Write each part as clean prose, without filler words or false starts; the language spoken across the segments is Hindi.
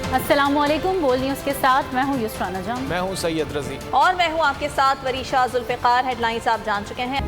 अस्सलामुअलैकुम। बोल न्यूज़ के साथ मैं हूँ युसरा नजम। मैं हूँ सैयद रजी और मैं हूँ आपके साथ वरीशा जुल्फ़िकार। हेडलाइंस आप जान चुके हैं।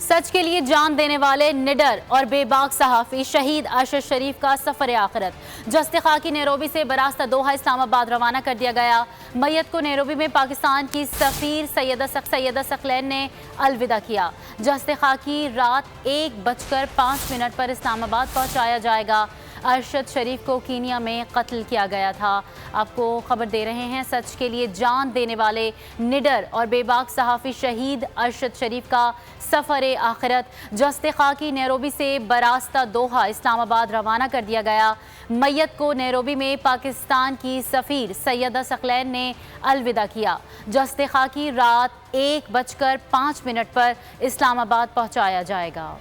सच के लिए जान देने वाले निडर और बेबाक सहाफ़ी शहीद अरशद शरीफ का सफ़र आखिरत जस्ते खाकी नैरोबी से बरास्ता दोहा इस्लामाबाद रवाना कर दिया गया। मैयत को नैरोबी में पाकिस्तान की सफ़ीर सैयदा सकलैन ने अलविदा किया। जस्ते खाकी रात 1:05 पर इस्लामाबाद पहुँचाया जाएगा। अरशद शरीफ को कीनिया में कत्ल किया गया था। आपको खबर दे रहे हैं, सच के लिए जान देने वाले निडर और बेबाक सहाफ़ी शहीद अरशद शरीफ का सफ़र आखिरत जस्ते खाकी नैरोबी से बरास्ता दोहा इस्लामाबाद रवाना कर दिया गया। मैयत को नैरोबी में पाकिस्तान की सफ़ीर सैयदा सकलैन ने अलविदा किया। जस्ते खाकी रात 1:05 पर इस्लामाबाद पहुँचाया जाएगा।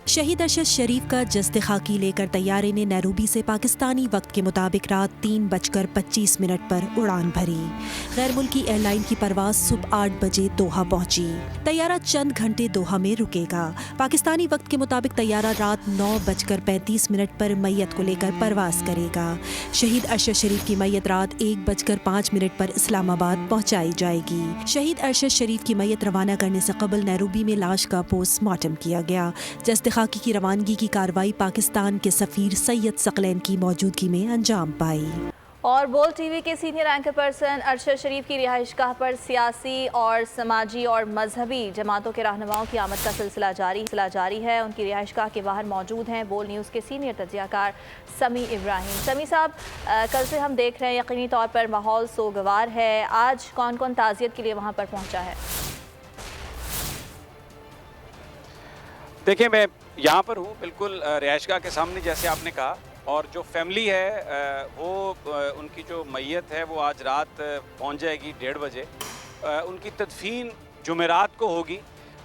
शहीद अरशद शरीफ का जस्ते खाकी लेकर तैयारे ने नैरोबी से पाकिस्तानी वक्त के मुताबिक रात 3:25 पर उड़ान भरी। गैर मुल्की एयरलाइन की परवाज सुबह 8 बजे दोहा पहुंची। तैयारा चंद घंटे दोहा में रुकेगा। पाकिस्तानी वक्त के मुताबिक तैयारा रात 9:35 पर मैयत को लेकर परवाज करेगा। शहीद अरशद शरीफ की मैयत रात 1:05 पर इस्लामाबाद पहुँचाई जाएगी। शहीद अरशद शरीफ की मैयत रवाना करने से कबल नैरोबी में लाश का पोस्टमार्टम किया गया। जस्ते खाकी की रवानगी की कार्रवाई पाकिस्तान के सफ़ीर सैयद सकलैन की मौजूदगी में अंजाम पाई। और बोल टीवी के सीनियर एंकर पर्सन अरशद शरीफ की रिहाइशगाह पर सियासी और समाजी और मजहबी जमातों के रहनुमाओं की आमद का सिलसिला जारी है। उनकी रिहाइशगाह के बाहर मौजूद हैं बोल न्यूज़ के सीनियर तजियाकार समी इब्राहिम। समी साहब, कल से हम देख रहे हैं यकीनी तौर पर माहौल सोगवार है। आज कौन कौन ताज़ियत के लिए वहाँ पर पहुँचा है? देखिए, मैं यहाँ पर हूँ बिल्कुल रिहाइशगाह के सामने, जैसे आपने कहा। और जो फैमिली है वो उनकी जो मैयत है वो आज रात पहुँच जाएगी 1:30 बजे। उनकी तदफीन जुमेरात को होगी।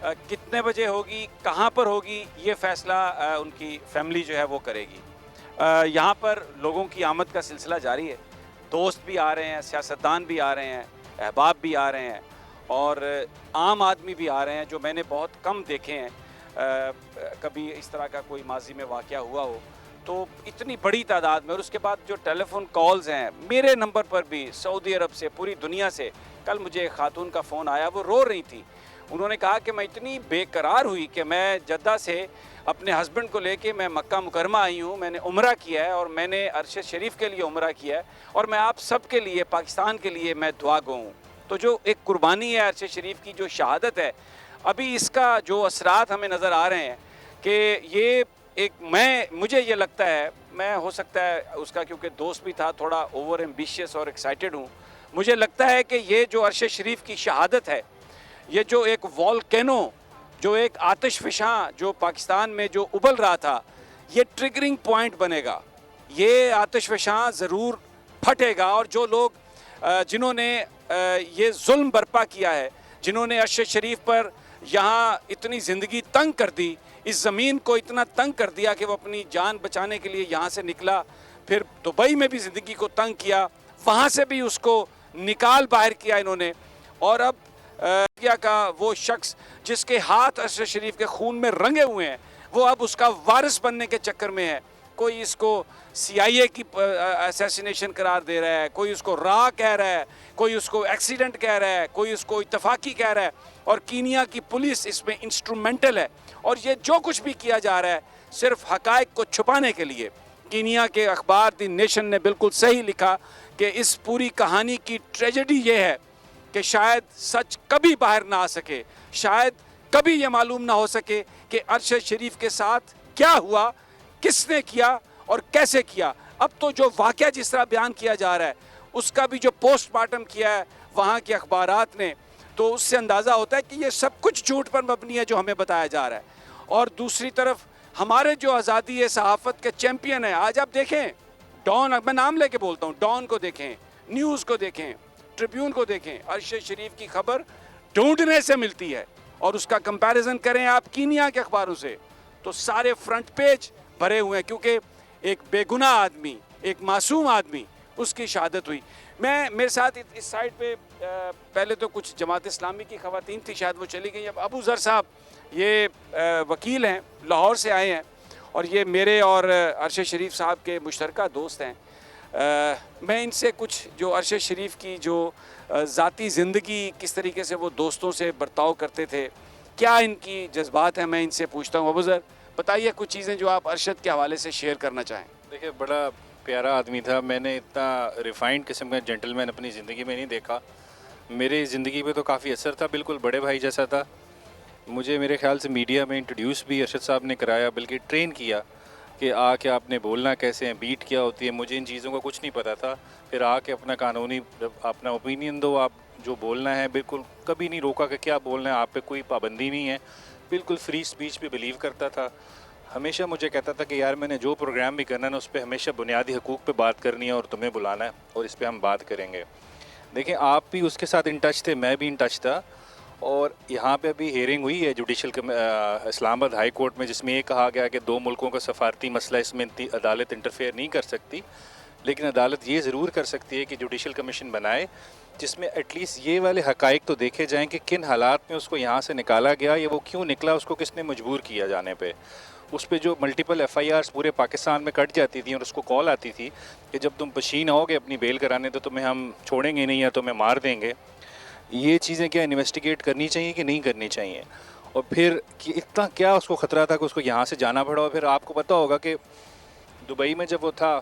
कितने बजे होगी, कहाँ पर होगी, ये फ़ैसला उनकी फैमिली जो है वो करेगी। यहाँ पर लोगों की आमद का सिलसिला जारी है। दोस्त भी आ रहे हैं, सियासतदान भी आ रहे हैं, अहबाब भी आ रहे हैं और आम आदमी भी आ रहे हैं जो मैंने बहुत कम देखे हैं। कभी इस तरह का कोई माजी में वाक़या हुआ हो तो इतनी बड़ी तादाद में। और उसके बाद जो टेलीफोन कॉल्स हैं मेरे नंबर पर भी, सऊदी अरब से, पूरी दुनिया से। कल मुझे एक खातून का फ़ोन आया, वो रो रही थी। उन्होंने कहा कि मैं इतनी बेकरार हुई कि मैं जद्दा से अपने हस्बैंड को लेके मैं मक्का मुकरमा आई हूँ। मैंने उम्रा किया है और मैंने अरशद शरीफ के लिए उम्रा किया है और मैं आप सब के लिए, पाकिस्तान के लिए मैं दुआ गो हूँ। तो जो एक कुर्बानी है अरशद शरीफ की, जो शहादत है, अभी इसका जो असरात हमें नज़र आ रहे हैं कि ये एक मुझे ये लगता है, मैं हो सकता है उसका क्योंकि दोस्त भी था, थोड़ा ओवर एम्बिशियस और एक्साइटेड हूँ। मुझे लगता है कि ये जो अरशद शरीफ की शहादत है, ये जो एक वॉल्केनो, जो एक आतिशफ़शां जो पाकिस्तान में जो उबल रहा था, ये ट्रिगरिंग पॉइंट बनेगा। ये आतिशफ़शां ज़रूर फटेगा और जो लोग जिन्होंने ये जुल्म बर्पा किया है, जिन्होंने अरशद शरीफ पर यहाँ इतनी ज़िंदगी तंग कर दी, इस ज़मीन को इतना तंग कर दिया कि वो अपनी जान बचाने के लिए यहाँ से निकला, फिर दुबई में भी ज़िंदगी को तंग किया, वहाँ से भी उसको निकाल बाहर किया इन्होंने। और अब इंडिया का वो शख्स जिसके हाथ अरशद शरीफ के खून में रंगे हुए हैं, वो अब उसका वारिस बनने के चक्कर में है। कोई इसको CIA की असैसिनेशन करार दे रहा है, कोई उसको रा कह रहा है, कोई उसको एक्सीडेंट कह रहा है, कोई उसको इत्तफाकी कह रहा है। और कीनिया की पुलिस इसमें इंस्ट्रूमेंटल है। और ये जो कुछ भी किया जा रहा है सिर्फ हकायक को छुपाने के लिए। कीनिया के अखबार द नेशन ने बिल्कुल सही लिखा कि इस पूरी कहानी की ट्रेजेडी ये है कि शायद सच कभी बाहर ना आ सके, शायद कभी ये मालूम ना हो सके कि अरशद शरीफ के साथ क्या हुआ, किसने किया और कैसे किया। अब तो जो वाक़या जिस तरह बयान किया जा रहा है, उसका भी जो पोस्टमार्टम किया है वहाँ के अखबारात ने, तो उससे अंदाज़ा होता है कि ये सब कुछ झूठ पर मबनी है जो हमें बताया जा रहा है। और दूसरी तरफ हमारे जो आज़ादी है सहाफ़त के चैम्पियन हैं, आज आप देखें डॉन, मैं नाम लेके बोलता हूँ, डॉन को देखें, न्यूज़ को देखें, ट्रिब्यून को देखें, अरशद शरीफ की खबर ढूंढने से मिलती है। और उसका कंपैरिजन करें आप कीनिया के अखबारों से, तो सारे फ्रंट पेज भरे हुए हैं, क्योंकि एक बेगुनाह आदमी, एक मासूम आदमी, उसकी शहादत हुई। मेरे साथ इस साइड पे पहले तो कुछ जमात इस्लामी की ख़वातीन थी, शायद वो चली गई। अब अबू ज़र साहब ये वकील हैं, लाहौर से आए हैं और ये मेरे और अरशद शरीफ साहब के मुश्तरका दोस्त हैं। मैं इनसे कुछ जो अरशद शरीफ की जो ज़ाती ज़िंदगी, किस तरीके से वो दोस्तों से बर्ताव करते थे, क्या इनकी जज्बात हैं, मैं इनसे पूछता हूँ। अबूज़र, बताइए कुछ चीज़ें जो आप अरशद के हवाले से शेयर करना चाहें। देखिए, बड़ा प्यारा आदमी था। मैंने इतना रिफाइंड किस्म का जेंटलमैन अपनी ज़िंदगी में नहीं देखा। मेरी ज़िंदगी पे तो काफ़ी असर था, बिल्कुल बड़े भाई जैसा था। मुझे मेरे ख्याल से मीडिया में इंट्रोड्यूस भी अरशद साहब ने कराया, बल्कि ट्रेन किया कि आके आपने बोलना कैसे है, बीट क्या होती है। मुझे इन चीज़ों का कुछ नहीं पता था। फिर आके अपना कानूनी अपना ओपिनियन दो, आप जो बोलना है बिल्कुल कभी नहीं रोका कि क्या बोलना है, आप पे कोई पाबंदी नहीं है। बिल्कुल फ्री स्पीच पे बिलीव करता था। हमेशा मुझे कहता था कि यार मैंने जो प्रोग्राम भी करना है ना, उस पर हमेशा बुनियादी हकूक़ पे बात करनी है और तुम्हें बुलाना है और इस पर हम बात करेंगे। देखिए, आप भी उसके साथ इन टच थे, मैं भी इन टच था। और यहाँ पे अभी हेयरिंग हुई है जुडिशल इस्लामाबाद हाई कोर्ट में, जिसमें ये कहा गया कि 2 मुल्कों का सफारती मसला, इसमें अदालत इंटरफेयर नहीं कर सकती, लेकिन अदालत ये ज़रूर कर सकती है कि जुडिशल कमीशन बनाए जिसमें एटलीस्ट ये वाले हकाइक तो देखे जाएँ कि किन हालात में उसको यहाँ से निकाला गया, या वो क्यों निकला, उसको किसने मजबूर किया जाने पे। उस पर जो मल्टीपल FIRs पूरे पाकिस्तान में कट जाती थी और उसको कॉल आती थी कि जब तुम पशीन आओगे अपनी बेल कराने तो तुम्हें हम छोड़ेंगे नहीं या तुम्हें मार देंगे। ये चीज़ें क्या इन्वेस्टिगेट करनी चाहिए कि नहीं करनी चाहिए? और फिर कि इतना क्या उसको ख़तरा था कि उसको यहाँ से जाना पड़ा। और फिर आपको पता होगा कि दुबई में जब वो था,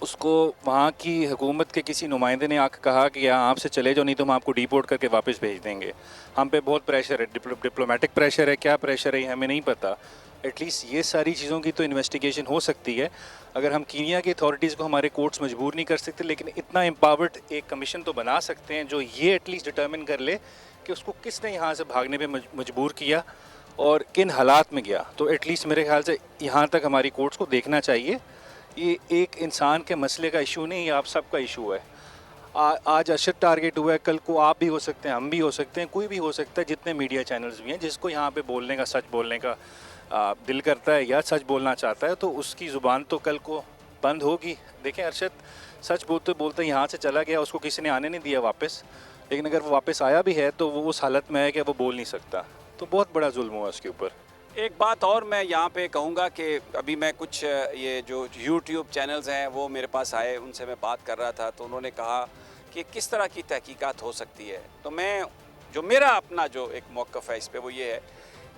उसको वहाँ की हुकूमत के किसी नुमाइंदे ने आकर कहा कि यहाँ आपसे चले जाओ, नहीं तो हम आपको डिपोर्ट करके वापस भेज देंगे। हम पे बहुत प्रेशर है, डिप्लोमेटिक प्रेशर है, क्या प्रेशर है हमें नहीं पता। एटलीस्ट ये सारी चीज़ों की तो इन्वेस्टिगेशन हो सकती है। अगर हम कीनिया की अथॉरिटीज़ को हमारे कोर्ट्स मजबूर नहीं कर सकते, लेकिन इतना एम्पावर्ड एक कमीशन तो बना सकते हैं जो ये एटलीस्ट डिटर्मिन कर ले कि उसको किसने यहाँ से भागने पे मजबूर किया और किन हालात में गया। तो एटलीस्ट मेरे ख्याल से यहाँ तक हमारी कोर्ट्स को देखना चाहिए। ये एक इंसान के मसले का इशू नहीं, ये आप सबका इशू है। आज अरशद टारगेट हुआ है, कल को आप भी हो सकते हैं, हम भी हो सकते हैं, कोई भी हो सकता है। जितने मीडिया चैनल्स भी हैं, जिसको यहाँ पे बोलने का, सच बोलने का दिल करता है या सच बोलना चाहता है, तो उसकी ज़ुबान तो कल को बंद होगी। देखें, अरशद सच बोलते बोलते यहाँ से चला गया, उसको किसी ने आने नहीं दिया वापस। लेकिन अगर वो वापस आया भी है तो वो उस हालत में है कि वो बोल नहीं सकता। तो बहुत बड़ा जुल्म हुआ उसके ऊपर। एक बात और मैं यहाँ पे कहूँगा कि अभी मैं कुछ ये जो YouTube चैनल्स हैं वो मेरे पास आए, उनसे मैं बात कर रहा था, तो उन्होंने कहा कि किस तरह की तहकीकात हो सकती है। तो मैं जो मेरा अपना जो एक मौक़िफ़ है इस पे वो ये है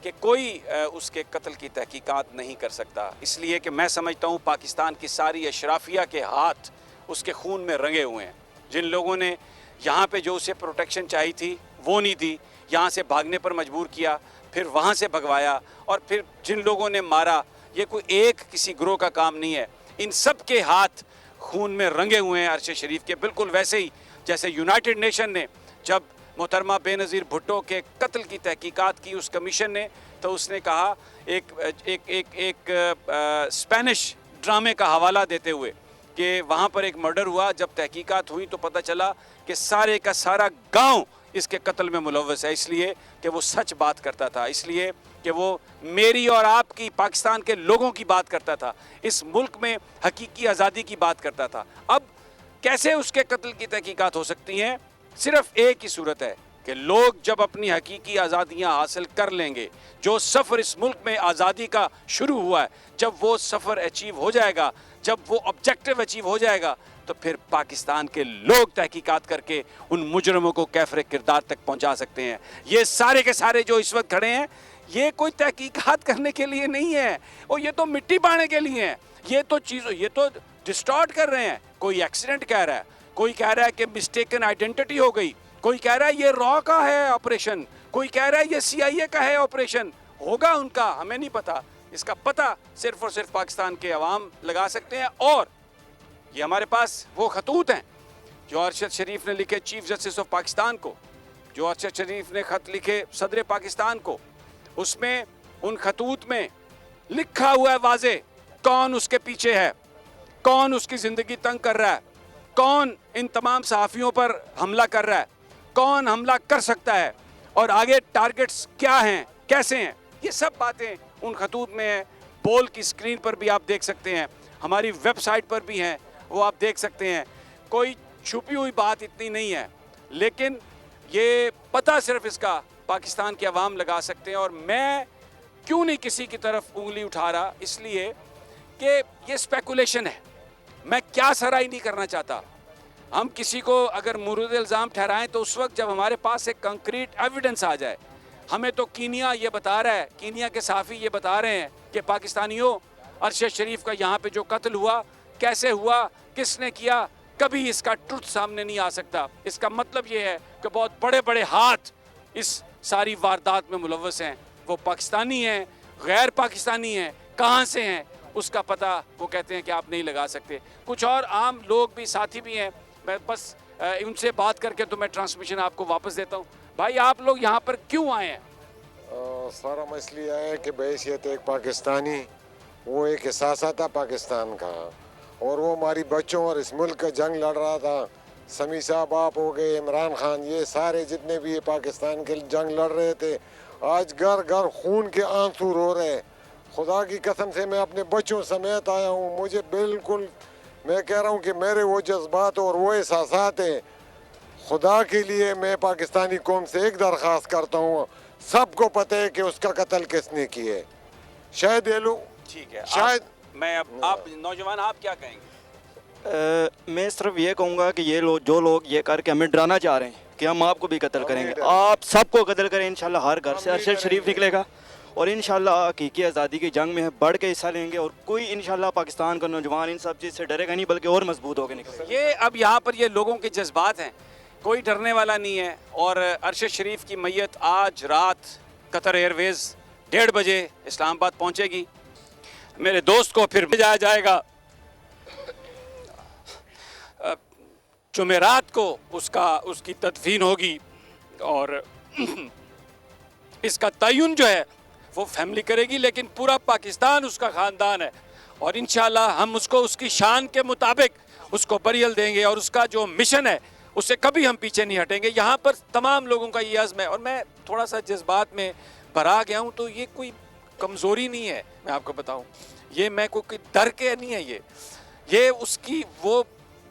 कि कोई उसके कत्ल की तहकीकात नहीं कर सकता, इसलिए कि मैं समझता हूँ पाकिस्तान की सारी अशराफिया के हाथ उसके खून में रंगे हुए हैं। जिन लोगों ने यहाँ पे जो उसे प्रोटेक्शन चाहिए थी वो नहीं दी, यहाँ से भागने पर मजबूर किया, फिर वहाँ से भगवाया, और फिर जिन लोगों ने मारा, ये कोई एक किसी ग्रोह का काम नहीं है। इन सब के हाथ खून में रंगे हुए हैं अरशद शरीफ के। बिल्कुल वैसे ही जैसे यूनाइटेड नेशन ने जब मोहतरमा बेनज़ीर भुट्टो के कत्ल की तहकीकात की उस कमीशन ने, तो उसने कहा एक स्पेनिश ड्रामे का हवाला देते हुए कि वहाँ पर एक मर्डर हुआ, जब तहकीकात हुई तो पता चला कि सारे का सारा गांव इसके कत्ल में मुलव्वस है, इसलिए कि वो सच बात करता था, इसलिए कि वो मेरी और आपकी, पाकिस्तान के लोगों की बात करता था, इस मुल्क में हकीकी आज़ादी की बात करता था। अब कैसे उसके कत्ल की तहकीकात हो सकती हैं? सिर्फ एक ही सूरत है कि लोग जब अपनी हकीकी आज़ादियाँ हासिल कर लेंगे, जो सफ़र इस मुल्क में आज़ादी का शुरू हुआ है, जब वो सफ़र अचीव हो जाएगा, जब वो ऑब्जेक्टिव अचीव हो जाएगा, तो फिर पाकिस्तान के लोग तहकीकात करके उन मुजरमों को कैफरे किरदार तक पहुंचा सकते हैं। ये सारे के सारे जो इस वक्त खड़े हैं, ये कोई तहकीकात करने के लिए नहीं है, और ये तो मिट्टी पाने के लिए हैं। ये तो डिस्टॉर्ट कर रहे हैं। कोई एक्सीडेंट कह रहा है, कोई कह रहा है कि मिस्टेकन आइडेंटिटी हो गई, कोई कह रहा है ये रॉ का है ऑपरेशन, कोई कह रहा है ये CIA का है ऑपरेशन। होगा उनका, हमें नहीं पता। इसका पता सिर्फ और सिर्फ पाकिस्तान के अवाम लगा सकते हैं। और ये हमारे पास वो खतूत हैं जो अरशद शरीफ ने लिखे चीफ जस्टिस ऑफ पाकिस्तान को, जो अरशद शरीफ ने ख़त लिखे सदर पाकिस्तान को। उसमें उन खतूत में लिखा हुआ है वाज़े कौन उसके पीछे है, कौन उसकी ज़िंदगी तंग कर रहा है, कौन इन तमाम सहाफ़ियों पर हमला कर रहा है, कौन हमला कर सकता है, और आगे टारगेट्स क्या हैं, कैसे हैं। ये सब बातें उन खतूत में हैं। बोल की स्क्रीन पर भी आप देख सकते हैं, हमारी वेबसाइट पर भी हैं, वो आप देख सकते हैं। कोई छुपी हुई बात इतनी नहीं है, लेकिन ये पता सिर्फ इसका पाकिस्तान के अवाम लगा सकते हैं। और मैं क्यों नहीं किसी की तरफ उंगली उठा रहा? इसलिए कि ये स्पेकुलेशन है। मैं क्या सराही नहीं करना चाहता। हम किसी को अगर मुर्द इल्ज़ाम ठहराएं तो उस वक्त जब हमारे पास एक कंक्रीट एविडेंस आ जाए। हमें तो कीनिया ये बता रहा है, कीनिया के सहाफ़ी ये बता रहे हैं कि पाकिस्तानियों, अरशद शरीफ का यहाँ पे जो कत्ल हुआ, कैसे हुआ, किसने किया, कभी इसका ट्रुथ सामने नहीं आ सकता। इसका मतलब ये है कि बहुत बड़े बड़े हाथ इस सारी वारदात में मुलव्वस हैं। वो पाकिस्तानी हैं, गैर पाकिस्तानी हैं, कहाँ से हैं, उसका पता वो कहते हैं कि आप नहीं लगा सकते। कुछ और आम लोग भी, साथी भी हैं, मैं बस उनसे बात करके तो मैं ट्रांसमिशन आपको वापस देता हूँ। भाई आप लोग यहाँ पर क्यों आए हैं? सारा मसला यह है कि बहैसियत एक पाकिस्तानी, वो एक एहसासा था पाकिस्तान का, और वो हमारी बच्चों और इस मुल्क का जंग लड़ रहा था। समी साहब आप हो गए, इमरान खान, ये सारे जितने भी ये पाकिस्तान के जंग लड़ रहे थे, आज घर घर खून के आंसू रो रहे। खुदा की कसम से मैं अपने बच्चों समेत आया हूँ। मुझे बिल्कुल, मैं कह रहा हूँ कि मेरे वो जज्बात और वो एहसासात हैं। खुदा के लिए मैं पाकिस्तानी कौम से एक दरख्वास्त करता हूँ, सबको पता है कि उसका कत्ल किसने किया है। शायद ये लोग, ठीक है, शायद मैं अब आप नौजवान आप क्या कहेंगे? मैं सिर्फ ये कहूँगा कि ये लोग, जो लोग ये करके हमें डराना चाह रहे हैं कि हम आपको भी कत्ल करेंगे, आप सबको कत्ल करें, इंशाल्लाह हर घर से अरशद शरीफ निकलेगा और इंशाल्लाह हकीकी आज़ादी की जंग में बढ़ के हिस्सा लेंगे और कोई इंशाल्लाह पाकिस्तान का नौजवान इन सब चीज़ से डरेगा नहीं, बल्कि और मजबूत होकर निकलेगा। ये अब यहाँ पर ये लोगों के जज्बात हैं, कोई डरने वाला नहीं है। और अरशद शरीफ की मैयत आज रात कतर एयरवेज़ 1:30 बजे इस्लामाबाद पहुँचेगी। मेरे दोस्त को फिर भेजा जाएगा जुमेरात को, उसकी तदफीन होगी और इसका तयन जो है वो फैमिली करेगी, लेकिन पूरा पाकिस्तान उसका ख़ानदान है और इंशाल्लाह हम उसको उसकी शान के मुताबिक उसको बरियल देंगे और उसका जो मिशन है उससे कभी हम पीछे नहीं हटेंगे। यहाँ पर तमाम लोगों का ये अज़्म है और मैं थोड़ा सा जज्बात में भरा गया हूँ, तो ये कोई कमज़ोरी नहीं है, मैं आपको बताऊँ, ये मैं कोई डर के नहीं है, ये उसकी वो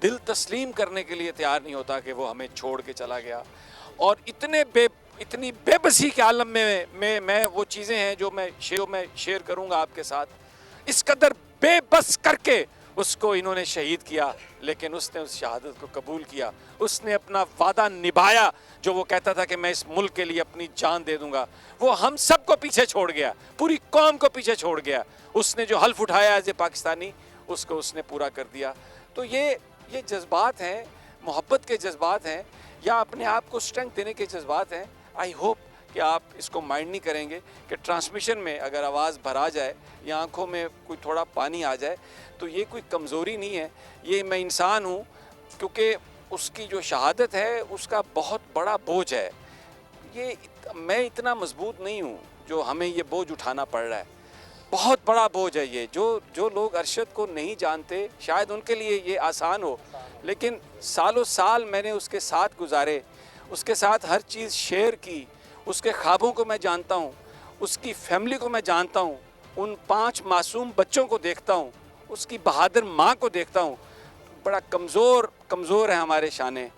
दिल तस्लीम करने के लिए तैयार नहीं होता कि वो हमें छोड़ के चला गया। और इतनी बेबसी के आलम में मैं वो चीज़ें हैं जो मैं शेयर करूँगा आपके साथ। इस कदर बेबस करके उसको इन्होंने शहीद किया, लेकिन उसने उस शहादत को कबूल किया, उसने अपना वादा निभाया जो वो कहता था कि मैं इस मुल्क के लिए अपनी जान दे दूंगा। वो हम सबको पीछे छोड़ गया, पूरी कौम को पीछे छोड़ गया। उसने जो हल्फ उठाया एज ए पाकिस्तानी, उसको उसने पूरा कर दिया। तो ये जज्बात हैं, मोहब्बत के जज्बात हैं या अपने आप को स्ट्रेंथ देने के जज्बात हैं। आई होप कि आप इसको माइंड नहीं करेंगे कि ट्रांसमिशन में अगर आवाज़ भरा जाए या आंखों में कोई थोड़ा पानी आ जाए तो ये कोई कमज़ोरी नहीं है, ये मैं इंसान हूँ, क्योंकि उसकी जो शहादत है उसका बहुत बड़ा बोझ है। ये मैं इतना मजबूत नहीं हूँ जो हमें ये बोझ उठाना पड़ रहा है, बहुत बड़ा बोझ है ये। जो लोग अरशद को नहीं जानते शायद उनके लिए ये आसान हो, लेकिन सालों साल मैंने उसके साथ गुजारे, उसके साथ हर चीज़ शेयर की, उसके ख्वाबों को मैं जानता हूँ, उसकी फैमिली को मैं जानता हूँ, उन 5 मासूम बच्चों को देखता हूँ, उसकी बहादुर माँ को देखता हूँ। बड़ा कमज़ोर है हमारे शाने।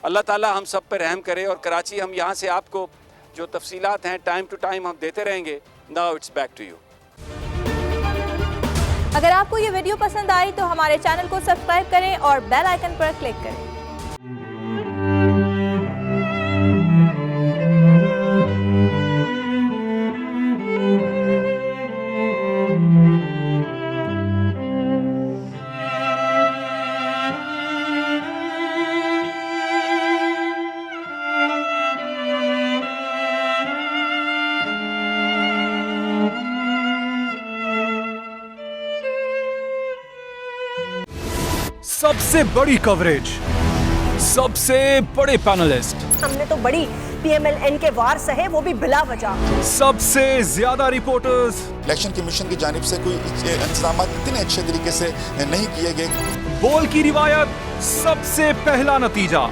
अल्लाह ताला हम सब पे रहम करे। और कराची हम यहाँ से आपको जो तफसीलात हैं टाइम टू टाइम हम देते रहेंगे। Now it's back to you. अगर आपको ये वीडियो पसंद आई तो हमारे चैनल को सब्सक्राइब करें और बेल आइकन पर क्लिक करें। सबसे बड़ी कवरेज, सबसे बड़े पैनलिस्ट, हमने तो बड़ी PMLN के वार सहे, वो भी बिला वजह। सबसे ज्यादा रिपोर्टर्स। इलेक्शन कमीशन की जानिब से कोई इंतजाम इतने अच्छे तरीके से नहीं किए गए। बोल की रिवायत, सबसे पहला नतीजा।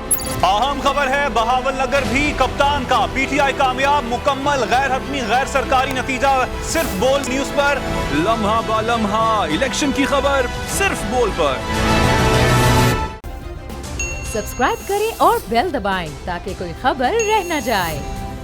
अहम खबर है बहावलनगर भी कप्तान का PTI कामयाब, मुकम्मल गैर हतमी गैर सरकारी नतीजा सिर्फ बोल न्यूज पर। लम्हा बा लम्हा इलेक्शन की खबर सिर्फ बोल पर। सब्सक्राइब करें और बेल दबाएं ताकि कोई खबर रह न जाए।